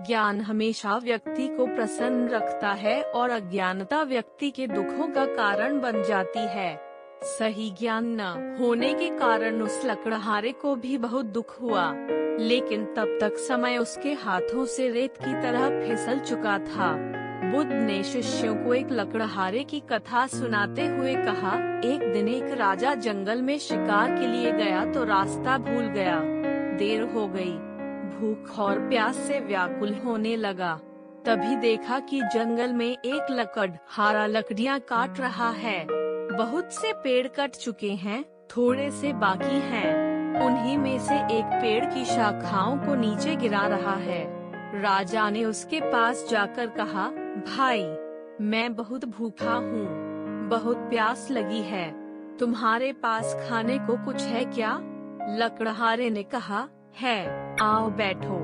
ज्ञान हमेशा व्यक्ति को प्रसन्न रखता है और अज्ञानता व्यक्ति के दुखों का कारण बन जाती है। सही ज्ञान न होने के कारण उस लकड़हारे को भी बहुत दुख हुआ, लेकिन तब तक समय उसके हाथों से रेत की तरह फिसल चुका था। बुद्ध ने शिष्यों को एक लकड़हारे की कथा सुनाते हुए कहा, एक दिन एक राजा जंगल में शिकार के लिए गया तो रास्ता भूल गया। देर हो गई, भूख और प्यास से व्याकुल होने लगा। तभी देखा कि जंगल में एक लकड़हारा लकड़ियां काट रहा है। बहुत से पेड़ कट चुके हैं, थोड़े से बाकी हैं। उन्हीं में से एक पेड़ की शाखाओं को नीचे गिरा रहा है। राजा ने उसके पास जाकर कहा, भाई, मैं बहुत भूखा हूँ, बहुत प्यास लगी है, तुम्हारे पास खाने को कुछ है क्या? लकड़हारे ने कहा, है, आओ बैठो।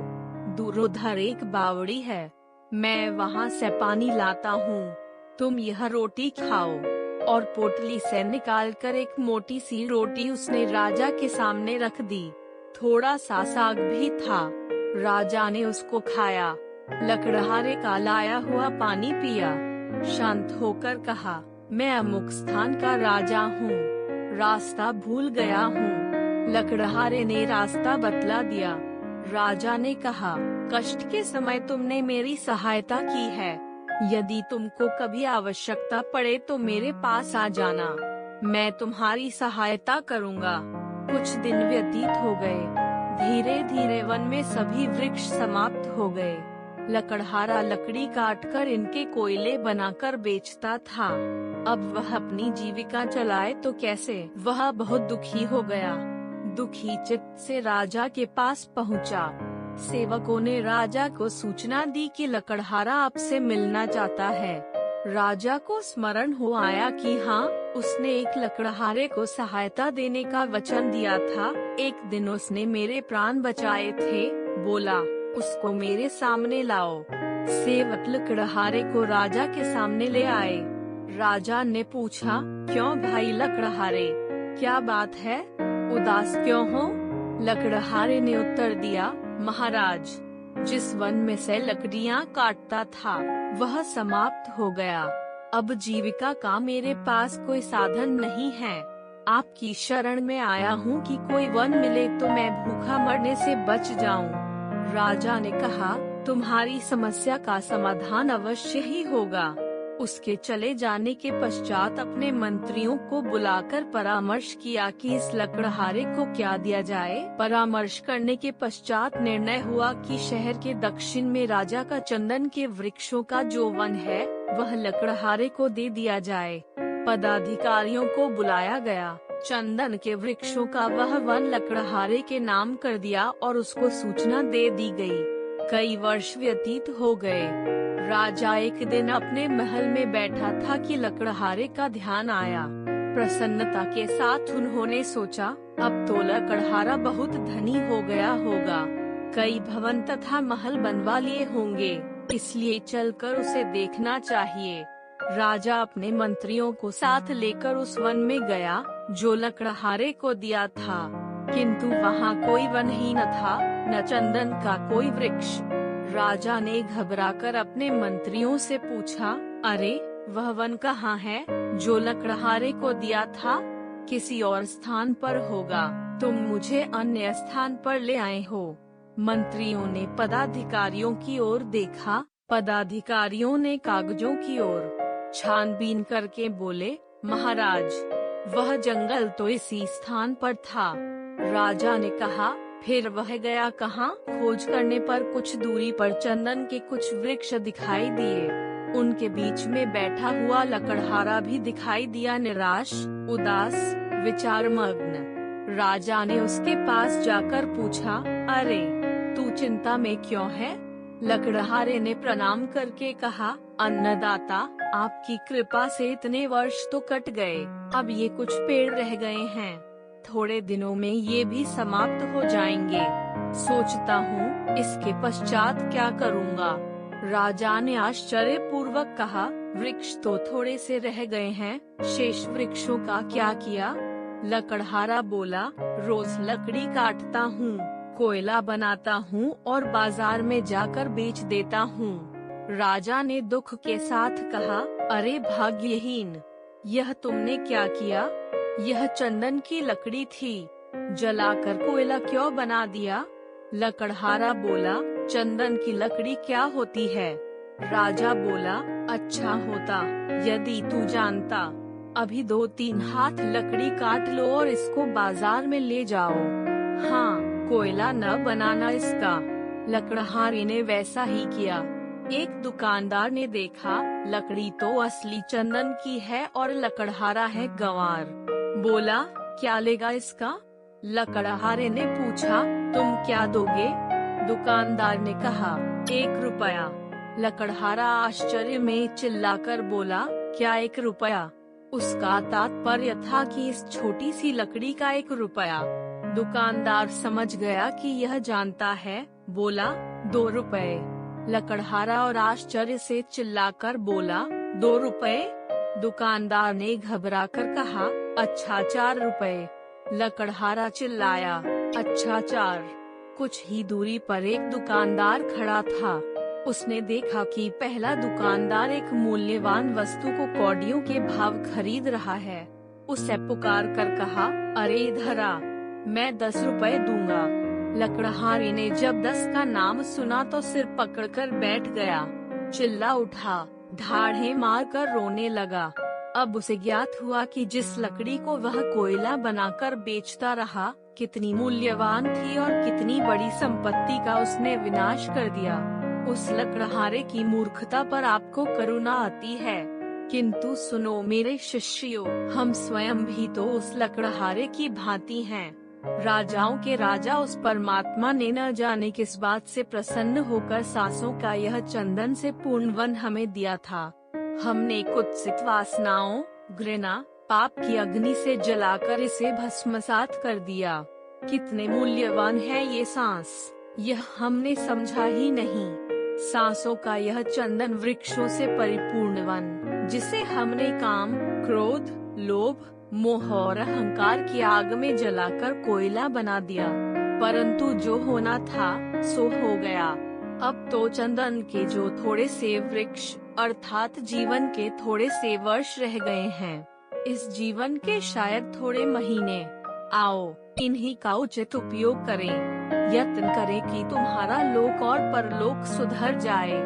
दूर उधर एक बावड़ी है, मैं वहाँ से पानी लाता हूँ, तुम यह रोटी खाओ। और पोटली से निकालकर एक मोटी सी रोटी उसने राजा के सामने रख दी। थोड़ा सा साग भी था। राजा ने उसको खाया, लकड़हारे का लाया हुआ पानी पिया, शांत होकर कहा, मैं अमुक स्थान का राजा हूँ, रास्ता भूल गया हूँ। लकड़हारे ने रास्ता बतला दिया। राजा ने कहा, कष्ट के समय तुमने मेरी सहायता की है, यदि तुमको कभी आवश्यकता पड़े तो मेरे पास आ जाना, मैं तुम्हारी सहायता करूँगा। कुछ दिन व्यतीत हो गए, धीरे धीरे वन में सभी वृक्ष समाप्त हो गए। लकड़हारा लकड़ी काटकर इनके कोयले बनाकर बेचता था। अब वह अपनी जीविका चलाए तो कैसे? वह बहुत दुखी हो गया। दुखी चित्त से राजा के पास पहुंचा। सेवकों ने राजा को सूचना दी कि लकड़हारा आपसे मिलना चाहता है। राजा को स्मरण हो आया कि हाँ, उसने एक लकड़हारे को सहायता देने का वचन दिया था। एक दिन उसने मेरे प्राण बचाए थे, बोला, उसको मेरे सामने लाओ। सेवक लकड़हारे को राजा के सामने ले आए। राजा ने पूछा, क्यों भाई लकड़हारे, क्या बात है, उदास क्यों हो? लकड़हारे ने उत्तर दिया, महाराज, जिस वन में से लकड़ियां काटता था वह समाप्त हो गया। अब जीविका का मेरे पास कोई साधन नहीं है। आपकी शरण में आया हूँ कि कोई वन मिले तो मैं भूखा मरने से बच जाऊँ। राजा ने कहा, तुम्हारी समस्या का समाधान अवश्य ही होगा। उसके चले जाने के पश्चात अपने मंत्रियों को बुलाकर परामर्श किया कि इस लकड़हारे को क्या दिया जाए। परामर्श करने के पश्चात निर्णय हुआ कि शहर के दक्षिण में राजा का चंदन के वृक्षों का जो वन है वह लकड़हारे को दे दिया जाए। पदाधिकारियों को बुलाया गया, चंदन के वृक्षों का वह वन लकड़हारे के नाम कर दिया और उसको सूचना दे दी गई। कई वर्ष व्यतीत हो गए। राजा एक दिन अपने महल में बैठा था कि लकड़हारे का ध्यान आया। प्रसन्नता के साथ उन्होंने सोचा, अब तो लकड़हारा बहुत धनी हो गया होगा, कई भवन तथा महल बनवा लिए होंगे, इसलिए चलकर उसे देखना चाहिए। राजा अपने मंत्रियों को साथ लेकर उस वन में गया जो लकड़हारे को दिया था, किंतु वहाँ कोई वन ही न था, न चंदन का कोई वृक्ष। राजा ने घबराकर अपने मंत्रियों से पूछा, अरे, वह वन कहाँ है जो लकड़हारे को दिया था? किसी और स्थान पर होगा, तुम मुझे अन्य स्थान पर ले आए हो। मंत्रियों ने पदाधिकारियों की ओर देखा। पदाधिकारियों ने कागजों की ओर छानबीन करके बोले, महाराज, वह जंगल तो इसी स्थान पर था। राजा ने कहा, फिर वह गया कहाँ? खोज करने पर कुछ दूरी पर चंदन के कुछ वृक्ष दिखाई दिए। उनके बीच में बैठा हुआ लकड़हारा भी दिखाई दिया, निराश, उदास, विचारमग्न। राजा ने उसके पास जाकर पूछा, अरे, तू चिंता में क्यों है? लकड़हारे ने प्रणाम करके कहा, अन्नदाता, आपकी कृपा से इतने वर्ष तो कट गए, अब ये कुछ पेड़ रह गए हैं, थोड़े दिनों में ये भी समाप्त हो जाएंगे। सोचता हूँ इसके पश्चात क्या करूँगा। राजा ने आश्चर्य पूर्वक कहा, वृक्ष तो थोड़े से रह गए हैं, शेष वृक्षों का क्या किया? लकड़हारा बोला, रोज लकड़ी काटता हूँ, कोयला बनाता हूँ और बाजार में जाकर बेच देता हूँ। राजा ने दुख के साथ कहा, अरे भाग्यहीन, यह तुमने क्या किया? यह चंदन की लकड़ी थी, जलाकर कोयला क्यों बना दिया? लकड़हारा बोला, चंदन की लकड़ी क्या होती है? राजा बोला, अच्छा होता यदि तू जानता। अभी 2-3 हाथ लकड़ी काट लो और इसको बाजार में ले जाओ। हाँ, कोयला न बनाना इसका। लकड़हारे ने वैसा ही किया। एक दुकानदार ने देखा, लकड़ी तो असली चंदन की है और लकड़हारा है गंवार। बोला, क्या लेगा इसका? लकड़हारे ने पूछा, तुम क्या दोगे? दुकानदार ने कहा, 1 रुपया। लकड़हारा आश्चर्य में चिल्लाकर बोला, क्या 1 रुपया? उसका तात्पर्य था कि इस छोटी सी लकड़ी का 1 रुपया। दुकानदार समझ गया कि यह जानता है, बोला, 2 रुपए। लकड़हारा और आश्चर्य से चिल्लाकर बोला, 2 रुपए? दुकानदार ने घबराकर कहा, अच्छा 4 रुपए। लकड़हारा चिल्लाया, अच्छा 4। कुछ ही दूरी पर एक दुकानदार खड़ा था। उसने देखा कि पहला दुकानदार एक मूल्यवान वस्तु को कौड़ियों के भाव खरीद रहा है। उसे पुकार कर कहा, अरे इधर आ, मैं 10 रुपए दूंगा। लकड़हारे ने जब 10 का नाम सुना तो सिर पकड़कर बैठ गया, चिल्ला उठा, ढाढ़े मारकर रोने लगा। अब उसे ज्ञात हुआ कि जिस लकड़ी को वह कोयला बनाकर बेचता रहा, कितनी मूल्यवान थी और कितनी बड़ी संपत्ति का उसने विनाश कर दिया। उस लकड़हारे की मूर्खता पर आपको करुणा आती है, किंतु सुनो मेरे शिष्यों, हम स्वयं भी तो उस लकड़हारे की भांति हैं। राजाओं के राजा उस परमात्मा ने न जाने किस बात से प्रसन्न होकर सांसों का यह चंदन से पूर्ण वन हमें दिया था। हमने कुत्सित वासनाओं, घृणा, पाप की अग्नि से जलाकर इसे भस्मसात कर दिया। कितने मूल्यवान है ये सांस, यह हमने समझा ही नहीं। सांसों का यह चंदन वृक्षों से परिपूर्ण वन, जिसे हमने काम, क्रोध, लोभ, मोह और अहंकार की आग में जलाकर कोयला बना दिया। परंतु जो होना था सो हो गया। अब तो चंदन के जो थोड़े से वृक्ष अर्थात जीवन के थोड़े से वर्ष रह गए हैं, इस जीवन के शायद थोड़े महीने। आओ, इन्हीं का उचित उपयोग करें। यत्न करें कि तुम्हारा लोक और परलोक सुधर जाए।